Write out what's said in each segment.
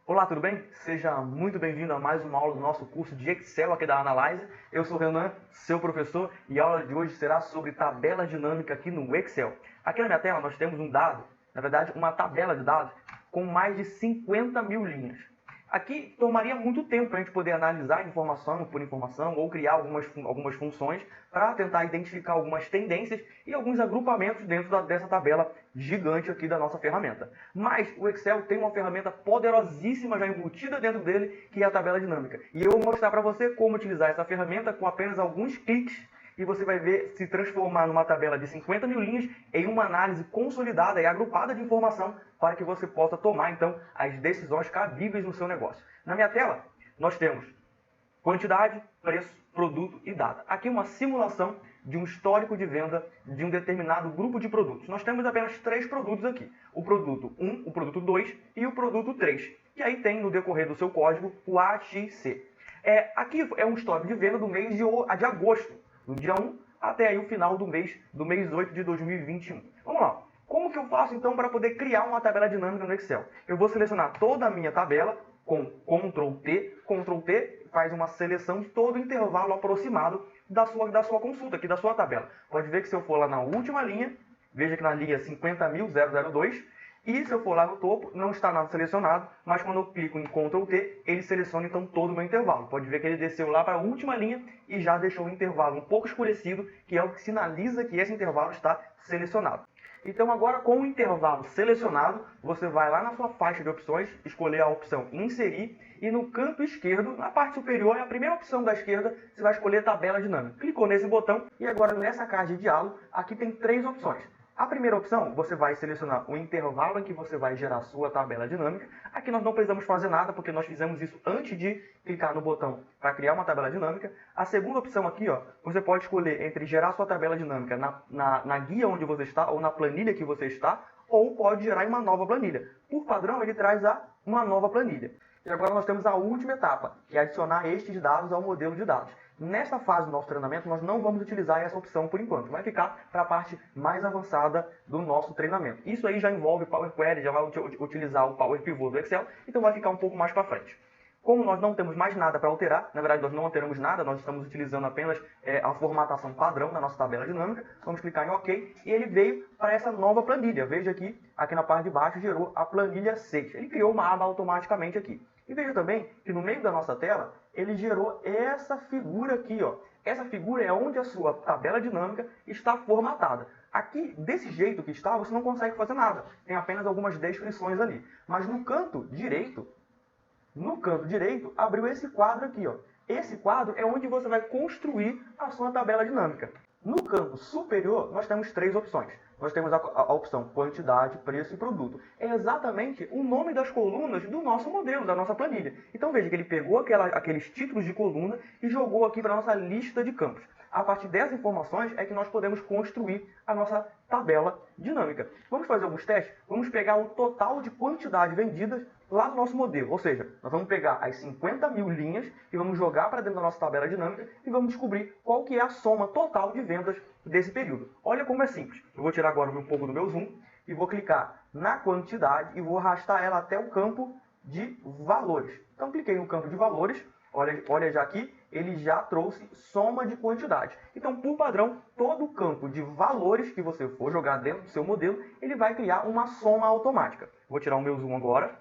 Olá, tudo bem? Seja muito bem-vindo a mais uma aula do nosso curso de Excel aqui da Analyze. Eu sou o Renan, seu professor, e a aula de hoje será sobre tabela dinâmica aqui no Excel. Aqui na minha tela nós temos um dado, na verdade uma tabela de dados com mais de 50 mil linhas. Aqui tomaria muito tempo para a gente poder analisar informação por informação ou criar algumas funções para tentar identificar algumas tendências e alguns agrupamentos dentro dessa tabela gigante aqui da nossa ferramenta. Mas o Excel tem uma ferramenta poderosíssima já embutida dentro dele, que é a tabela dinâmica. E eu vou mostrar para você como utilizar essa ferramenta com apenas alguns cliques e você vai ver se transformar numa tabela de 50 mil linhas em uma análise consolidada e agrupada de informação para que você possa tomar, então, as decisões cabíveis no seu negócio. Na minha tela, nós temos quantidade, preço, produto e data. Aqui uma simulação de um histórico de venda de um determinado grupo de produtos. Nós temos apenas 3 produtos aqui. O produto 1, o produto 2 e o produto 3. E aí tem, no decorrer do seu código, o AXC. Aqui é um histórico de venda do mês de agosto, do dia 1 até aí o final do mês 8 de 2021. Vamos lá. Como que eu faço então para poder criar uma tabela dinâmica no Excel? Eu vou selecionar toda a minha tabela com Ctrl T. Ctrl T faz uma seleção de todo o intervalo aproximado da sua consulta, aqui da sua tabela. Pode ver que se eu for lá na última linha, veja que na linha 50.002, e se eu for lá no topo, não está nada selecionado, mas quando eu clico em Ctrl T, ele seleciona então todo o meu intervalo. Pode ver que ele desceu lá para a última linha e já deixou o intervalo um pouco escurecido, que é o que sinaliza que esse intervalo está selecionado. Então agora com o intervalo selecionado, você vai lá na sua faixa de opções, escolher a opção Inserir e no canto esquerdo, na parte superior, a primeira opção da esquerda, você vai escolher Tabela Dinâmica. Clicou nesse botão e agora nessa caixa de diálogo, aqui tem 3 opções. A primeira opção, você vai selecionar o intervalo em que você vai gerar a sua tabela dinâmica. Aqui nós não precisamos fazer nada, porque nós fizemos isso antes de clicar no botão para criar uma tabela dinâmica. A segunda opção aqui, você pode escolher entre gerar sua tabela dinâmica na guia onde você está, ou na planilha que você está, ou pode gerar em uma nova planilha. Por padrão, ele traz uma nova planilha. E agora nós temos a última etapa, que é adicionar estes dados ao modelo de dados. Nesta fase do nosso treinamento, nós não vamos utilizar essa opção por enquanto. Vai ficar para a parte mais avançada do nosso treinamento. Isso aí já envolve Power Query, já vai utilizar o Power Pivot do Excel, então vai ficar um pouco mais para frente. Como nós não temos mais nada para alterar, na verdade nós não alteramos nada, nós estamos utilizando apenas a formatação padrão da nossa tabela dinâmica, vamos clicar em OK e ele veio para essa nova planilha. Veja aqui na parte de baixo gerou a planilha 6. Ele criou uma aba automaticamente aqui. E veja também que no meio da nossa tela, ele gerou essa figura aqui. Essa figura é onde a sua tabela dinâmica está formatada. Aqui, desse jeito que está, você não consegue fazer nada. Tem apenas algumas descrições ali. Mas no canto direito, abriu esse quadro aqui. Esse quadro é onde você vai construir a sua tabela dinâmica. No canto superior, nós temos 3 opções. Nós temos a opção quantidade, preço e produto. É exatamente o nome das colunas do nosso modelo, da nossa planilha. Então veja que ele pegou aqueles títulos de coluna e jogou aqui para a nossa lista de campos. A partir dessas informações é que nós podemos construir a nossa tabela dinâmica. Vamos fazer alguns testes? Vamos pegar o total de quantidade vendidas lá do nosso modelo. Ou seja, nós vamos pegar as 50 mil linhas e vamos jogar para dentro da nossa tabela dinâmica e vamos descobrir qual que é a soma total de vendas desse período. Olha como é simples. Eu vou tirar agora um pouco do meu zoom e vou clicar na quantidade e vou arrastar ela até o campo de valores. Então cliquei no campo de valores. Olha já aqui, ele já trouxe soma de quantidade. Então, por padrão, todo o campo de valores que você for jogar dentro do seu modelo, ele vai criar uma soma automática. Vou tirar o meu zoom agora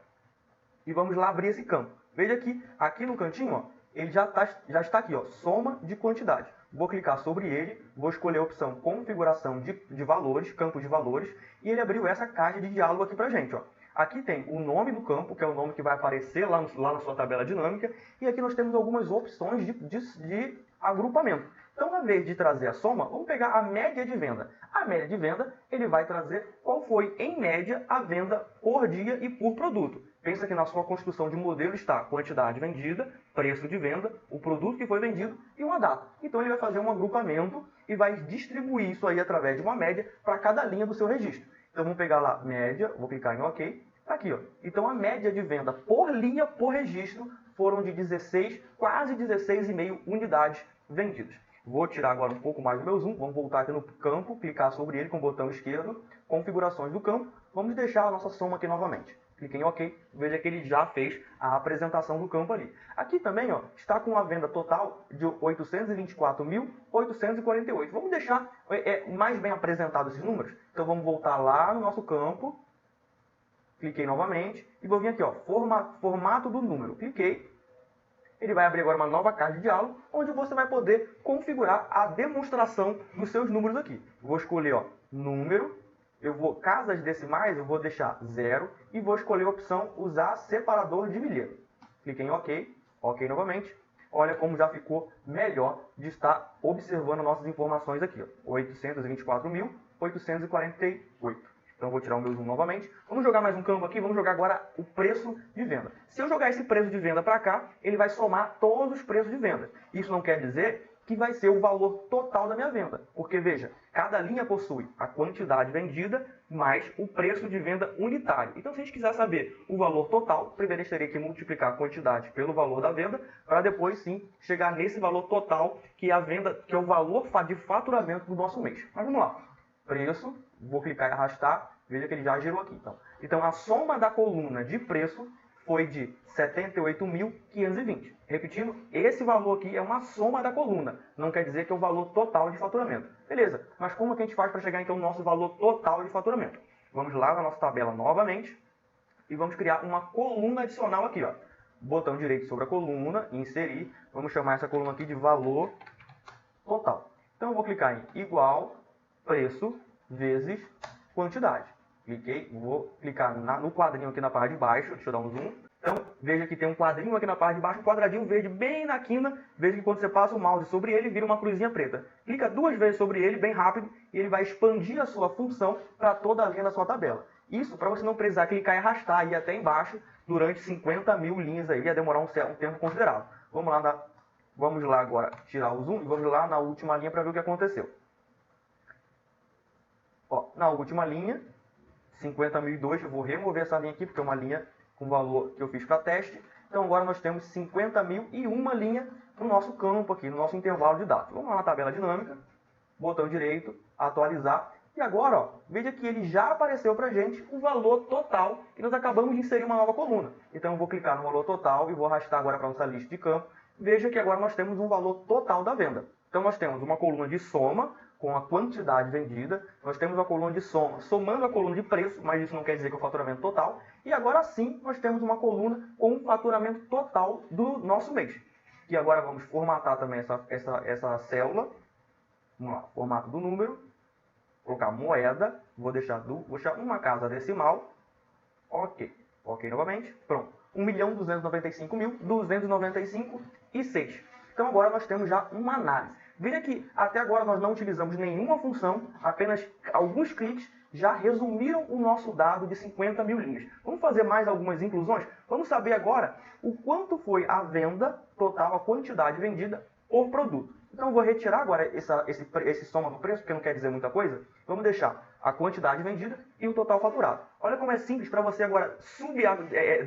e vamos lá abrir esse campo. Veja que aqui no cantinho, ele já está aqui, soma de quantidade. Vou clicar sobre ele, vou escolher a opção configuração de valores, campo de valores, e ele abriu essa caixa de diálogo aqui para a gente. Aqui tem o nome do campo, que é o nome que vai aparecer lá na sua tabela dinâmica, e aqui nós temos algumas opções de agrupamento. Então, na vez de trazer a soma, vamos pegar a média de venda. A média de venda, ele vai trazer qual foi, em média, a venda por dia e por produto. Pensa que na sua construção de modelo está a quantidade vendida, preço de venda, o produto que foi vendido e uma data. Então, ele vai fazer um agrupamento e vai distribuir isso aí através de uma média para cada linha do seu registro. Então, vamos pegar lá, média, vou clicar em OK. Tá aqui, Então, a média de venda por linha, por registro, foram de 16, quase 16,5 unidades vendidas. Vou tirar agora um pouco mais do meu zoom, vamos voltar aqui no campo, clicar sobre ele com o botão esquerdo, configurações do campo, vamos deixar a nossa soma aqui novamente. cliquei em OK, veja que ele já fez a apresentação do campo ali. Aqui também ó, está com a venda total de 824.848. Vamos deixar mais bem apresentado esses números? Então vamos voltar lá no nosso campo, cliquei novamente e vou vir aqui, ó, formato do número. Cliquei, ele vai abrir agora uma nova caixa de diálogo, onde você vai poder configurar a demonstração dos seus números aqui. Vou escolher ó, número, casas decimais, eu vou deixar 0 e vou escolher a opção usar separador de milheiro. Cliquei em OK, OK novamente. Olha como já ficou melhor de estar observando nossas informações aqui. 824.848. Então eu vou tirar o meu zoom novamente. Vamos jogar mais um campo aqui, vamos jogar agora o preço de venda. Se eu jogar esse preço de venda para cá, ele vai somar todos os preços de venda. Isso não quer dizer que vai ser o valor total da minha venda. Porque, veja, cada linha possui a quantidade vendida mais o preço de venda unitário. Então, se a gente quiser saber o valor total, primeiro a gente teria que multiplicar a quantidade pelo valor da venda, para depois, sim, chegar nesse valor total, que é a venda, que é o valor de faturamento do nosso mês. Mas vamos lá. Preço, vou clicar e arrastar, veja que ele já gerou aqui. Então, a soma da coluna de preço foi de 78.520. Repetindo, esse valor aqui é uma soma da coluna. Não quer dizer que é o valor total de faturamento. Beleza, mas como que a gente faz para chegar então no nosso valor total de faturamento? Vamos lá na nossa tabela novamente e vamos criar uma coluna adicional aqui. Ó. Botão direito sobre a coluna, inserir. Vamos chamar essa coluna aqui de valor total. Então eu vou clicar em igual, preço, vezes quantidade. Cliquei, vou clicar no quadrinho aqui na parte de baixo, deixa eu dar um zoom. Então, veja que tem um quadrinho aqui na parte de baixo, um quadradinho verde bem na quina. Veja que quando você passa o mouse sobre ele, vira uma cruzinha preta. Clica 2 vezes sobre ele, bem rápido, e ele vai expandir a sua função para toda a linha da sua tabela. Isso para você não precisar clicar e arrastar e ir até embaixo durante 50.000 linhas aí, ia demorar um tempo considerável. Vamos lá agora tirar o zoom e vamos lá na última linha para ver o que aconteceu. Ó, na última linha, 50.002, eu vou remover essa linha aqui, porque é uma linha com valor que eu fiz para teste. Então agora nós temos 50.001 linha no nosso campo aqui, no nosso intervalo de dados. Vamos lá na tabela dinâmica, botão direito, atualizar. E agora, ó, veja que ele já apareceu para a gente o valor total e nós acabamos de inserir uma nova coluna. Então eu vou clicar no valor total e vou arrastar agora para a nossa lista de campo. Veja que agora nós temos um valor total da venda. Então nós temos uma coluna de soma, com a quantidade vendida, nós temos a coluna de soma, somando a coluna de preço, mas isso não quer dizer que é o faturamento total, e agora sim nós temos uma coluna com o faturamento total do nosso mês. E agora vamos formatar também essa célula, vamos lá, formato do número, colocar moeda, vou deixar uma casa decimal, ok, ok novamente, pronto, 1.295.295,06. Então agora nós temos já uma análise. Veja que até agora nós não utilizamos nenhuma função, apenas alguns cliques já resumiram o nosso dado de 50.000 linhas. Vamos fazer mais algumas inclusões? Vamos saber agora o quanto foi a venda total, a quantidade vendida por produto. Então eu vou retirar agora esse soma do preço, porque não quer dizer muita coisa. Vamos deixar a quantidade vendida e o total faturado. Olha como é simples para você agora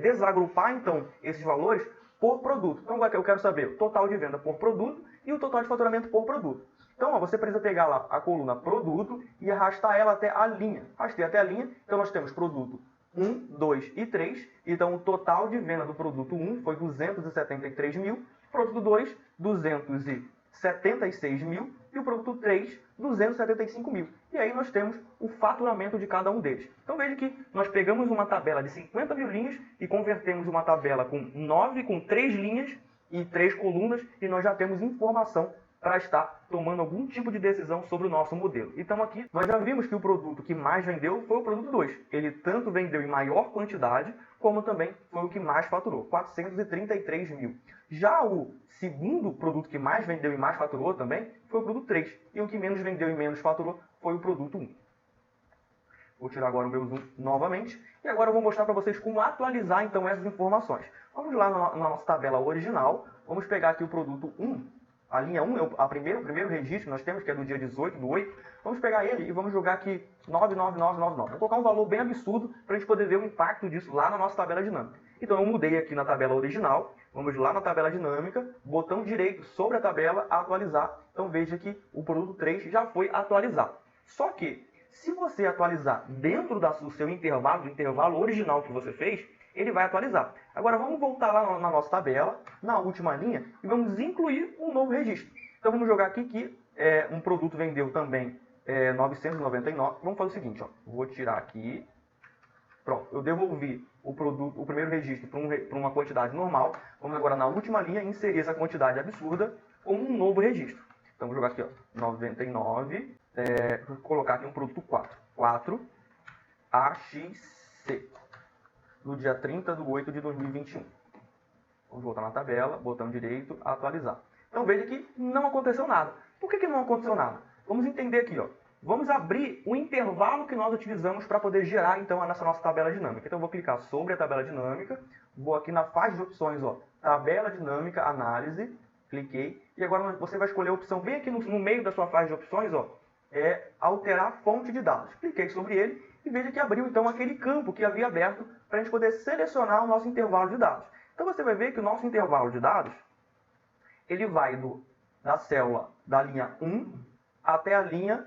desagrupar então esses valores por produto. Então eu quero saber o total de venda por produto e o total de faturamento por produto. Então ó, você precisa pegar lá a coluna produto e arrastar ela até a linha. Arrastei até a linha, então nós temos produto 1, 2 e 3. Então o total de venda do produto 1 foi 273 mil, produto 2, 276 mil e o produto 3, 275 mil. E aí nós temos o faturamento de cada um deles. Então veja que nós pegamos uma tabela de 50.000 linhas e convertemos uma tabela com 3 linhas e 3 colunas e nós já temos informação para estar tomando algum tipo de decisão sobre o nosso modelo. Então aqui nós já vimos que o produto que mais vendeu foi o produto 2. Ele tanto vendeu em maior quantidade, como também foi o que mais faturou, 433 mil. Já o segundo produto que mais vendeu e mais faturou também foi o produto 3. E o que menos vendeu e menos faturou foi o produto 1. Vou tirar agora o meu zoom novamente. E agora eu vou mostrar para vocês como atualizar então essas informações. Vamos lá na nossa tabela original. Vamos pegar aqui o produto 1. A linha 1 é o primeiro registro que nós temos, que é do dia 18 do 8. Vamos pegar ele e vamos jogar aqui 99999. Vou colocar um valor bem absurdo para a gente poder ver o impacto disso lá na nossa tabela dinâmica. Então eu mudei aqui na tabela original. Vamos lá na tabela dinâmica, botão direito sobre a tabela, atualizar. Então veja que o produto 3 já foi atualizado. Só que, Se você atualizar dentro do seu intervalo, do intervalo original que você fez, ele vai atualizar. Agora vamos voltar lá na nossa tabela, na última linha, e vamos incluir um novo registro. Então vamos jogar aqui que um produto vendeu também 999. Vamos fazer o seguinte, ó, vou tirar aqui. Pronto, eu devolvi o primeiro registro para uma quantidade normal. Vamos agora na última linha inserir essa quantidade absurda como um novo registro. Então vou jogar aqui, ó, 99, vou colocar aqui um produto 4 AXC, no dia 30/8/2021. Vamos voltar na tabela, botão direito, atualizar. Então veja que não aconteceu nada. Por que não aconteceu nada? Vamos entender aqui, ó. Vamos abrir o intervalo que nós utilizamos para poder gerar, então, essa nossa tabela dinâmica. Então, eu vou clicar sobre a tabela dinâmica, vou aqui na faixa de opções, ó, tabela dinâmica, análise, cliquei, e agora você vai escolher a opção bem aqui no meio da sua faixa de opções, ó, alterar fonte de dados. Cliquei sobre ele e veja que abriu, então, aquele campo que havia aberto para a gente poder selecionar o nosso intervalo de dados. Então, você vai ver que o nosso intervalo de dados, ele vai da célula da linha 1 até a linha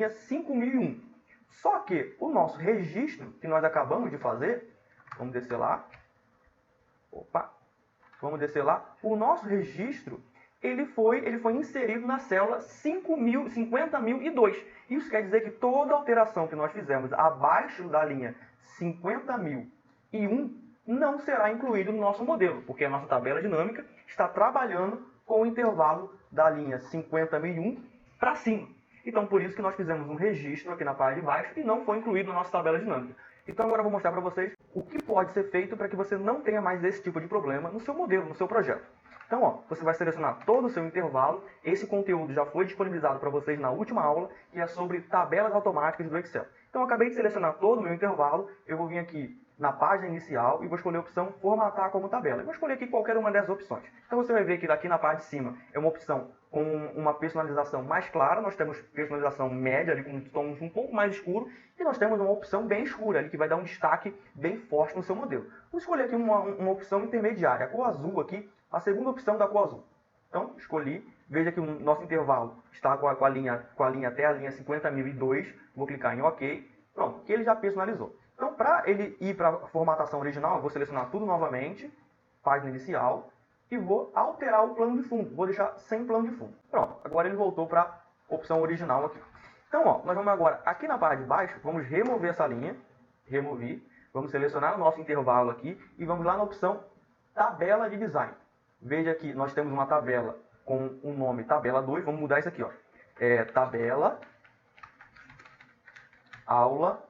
5001. Só que o nosso registro que nós acabamos de fazer, vamos descer lá. Vamos descer lá. O nosso registro, ele foi inserido na célula 50.002. Isso quer dizer que toda alteração que nós fizemos abaixo da linha 50.001 não será incluído no nosso modelo, porque a nossa tabela dinâmica está trabalhando com o intervalo da linha 50.001 para cima. Então, por isso que nós fizemos um registro aqui na parte de baixo e não foi incluído na nossa tabela dinâmica. Então, agora eu vou mostrar para vocês o que pode ser feito para que você não tenha mais esse tipo de problema no seu modelo, no seu projeto. Então, ó, você vai selecionar todo o seu intervalo. Esse conteúdo já foi disponibilizado para vocês na última aula, que é sobre tabelas automáticas do Excel. Então, eu acabei de selecionar todo o meu intervalo. Eu vou vir aqui na página inicial e vou escolher a opção formatar como tabela. Eu vou escolher aqui qualquer uma dessas opções. Então você vai ver que aqui na parte de cima é uma opção com uma personalização mais clara. Nós temos personalização média, ali, com tons um pouco mais escuro, e nós temos uma opção bem escura, ali, que vai dar um destaque bem forte no seu modelo. Vou escolher aqui uma opção intermediária, a cor azul aqui, a segunda opção da cor azul. Então, escolhi. Veja que o nosso intervalo está com a linha até a linha 50.002. Vou clicar em OK. Pronto, que ele já personalizou. Então, para ele ir para a formatação original, eu vou selecionar tudo novamente, página inicial, e vou alterar o plano de fundo. Vou deixar sem plano de fundo. Pronto, agora ele voltou para a opção original aqui. Então, ó, nós vamos agora, aqui na parte de baixo, vamos remover essa linha, vamos selecionar o nosso intervalo aqui, e vamos lá na opção tabela de design. Veja que nós temos uma tabela com o nome tabela 2, vamos mudar isso aqui, ó. Tabela, aula,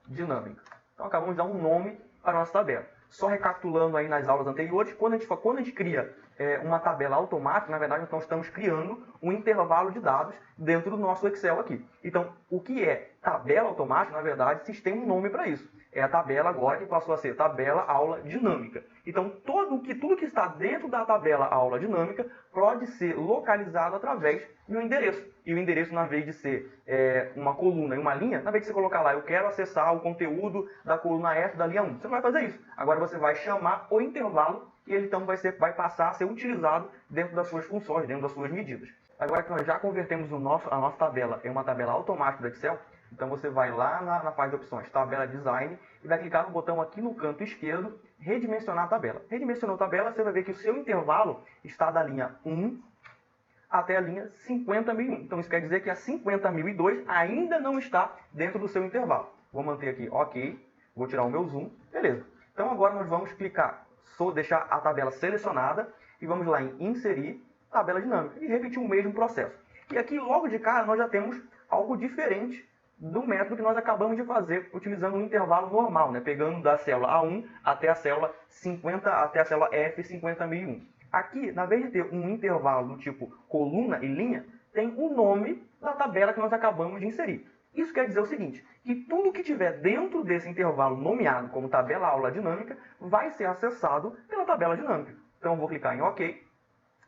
dinâmica. Então acabamos de dar um nome para a nossa tabela. Só recapitulando aí nas aulas anteriores, quando a gente cria uma tabela automática, na verdade nós estamos criando um intervalo de dados dentro do nosso Excel aqui. Então, o que é tabela automática, na verdade, vocês têm um nome para isso. É a tabela agora que passou a ser tabela aula dinâmica. Então, tudo que está dentro da tabela aula dinâmica pode ser localizado através de um endereço. E o endereço, na vez de ser uma coluna e uma linha, na vez de você colocar lá, eu quero acessar o conteúdo da coluna F da linha 1, você não vai fazer isso. Agora você vai chamar o intervalo e ele então vai passar a ser utilizado dentro das suas funções, dentro das suas medidas. Agora que nós já convertemos a nossa tabela em uma tabela automática do Excel, então você vai lá na parte de opções, tabela design, e vai clicar no botão aqui no canto esquerdo, redimensionar a tabela. Redimensionou a tabela, você vai ver que o seu intervalo está da linha 1 até a linha 50.001. Então isso quer dizer que a 50.002 ainda não está dentro do seu intervalo. Vou manter aqui OK, vou tirar o meu zoom, beleza. Então agora nós vamos clicar, deixar a tabela selecionada e vamos lá em inserir tabela dinâmica e repetir o mesmo processo. E aqui logo de cara nós já temos algo diferente do método que nós acabamos de fazer utilizando um intervalo normal, né? Pegando da célula A1 até a célula 50, até a célula F50.001. Aqui, na vez de ter um intervalo do tipo coluna e linha, tem o nome da tabela que nós acabamos de inserir. Isso quer dizer o seguinte, que tudo que tiver dentro desse intervalo nomeado como tabela aula dinâmica vai ser acessado pela tabela dinâmica. Então eu vou clicar em OK.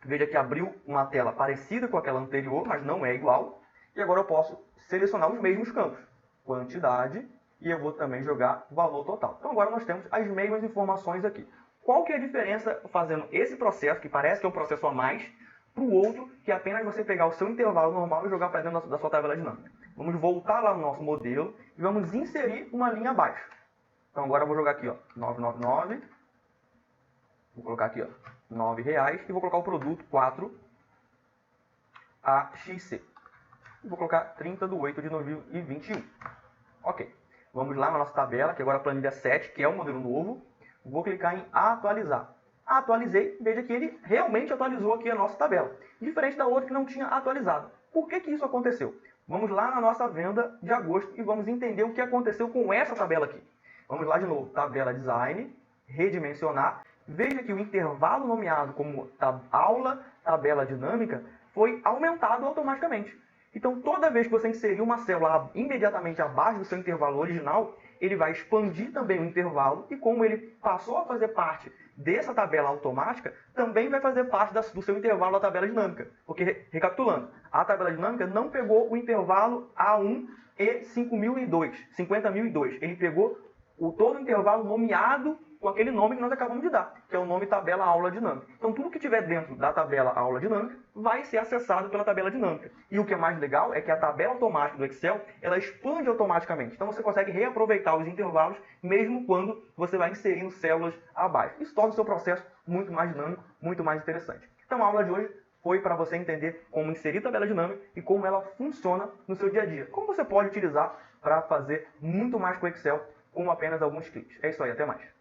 Veja que abriu uma tela parecida com aquela anterior, mas não é igual. E agora eu posso selecionar os mesmos campos, quantidade, e eu vou também jogar valor total. Então agora nós temos as mesmas informações aqui. Qual que é a diferença fazendo esse processo, que parece que é um processo a mais, para o outro, que é apenas você pegar o seu intervalo normal e jogar para dentro da sua tabela dinâmica? Vamos voltar lá no nosso modelo e vamos inserir uma linha abaixo. Então agora eu vou jogar aqui, ó, 999. Vou colocar aqui, ó, R$9 e vou colocar o produto 4AXC. E vou colocar 30 de 8 de 2021. Ok. Vamos lá na nossa tabela, que agora é a planilha 7, que é o modelo novo. Vou clicar em atualizar. Atualizei, veja que ele realmente atualizou aqui a nossa tabela. Diferente da outra que não tinha atualizado. Por que isso aconteceu? Vamos lá na nossa venda de agosto e vamos entender o que aconteceu com essa tabela aqui. Vamos lá de novo, tabela design, redimensionar. Veja que o intervalo nomeado como aula tabela dinâmica foi aumentado automaticamente. Então, toda vez que você inserir uma célula imediatamente abaixo do seu intervalo original, ele vai expandir também o intervalo e como ele passou a fazer parte dessa tabela automática, também vai fazer parte do seu intervalo da tabela dinâmica. Porque, recapitulando, a tabela dinâmica não pegou o intervalo A1 e 50.002. Ele pegou todo o intervalo nomeado com aquele nome que nós acabamos de dar, que é o nome tabela aula dinâmica. Então, tudo que tiver dentro da tabela aula dinâmica vai ser acessado pela tabela dinâmica. E o que é mais legal é que a tabela automática do Excel, ela expande automaticamente. Então, você consegue reaproveitar os intervalos, mesmo quando você vai inserindo células abaixo. Isso torna o seu processo muito mais dinâmico, muito mais interessante. Então, a aula de hoje foi para você entender como inserir tabela dinâmica e como ela funciona no seu dia a dia. Como você pode utilizar para fazer muito mais com o Excel com apenas alguns cliques. É isso aí, até mais.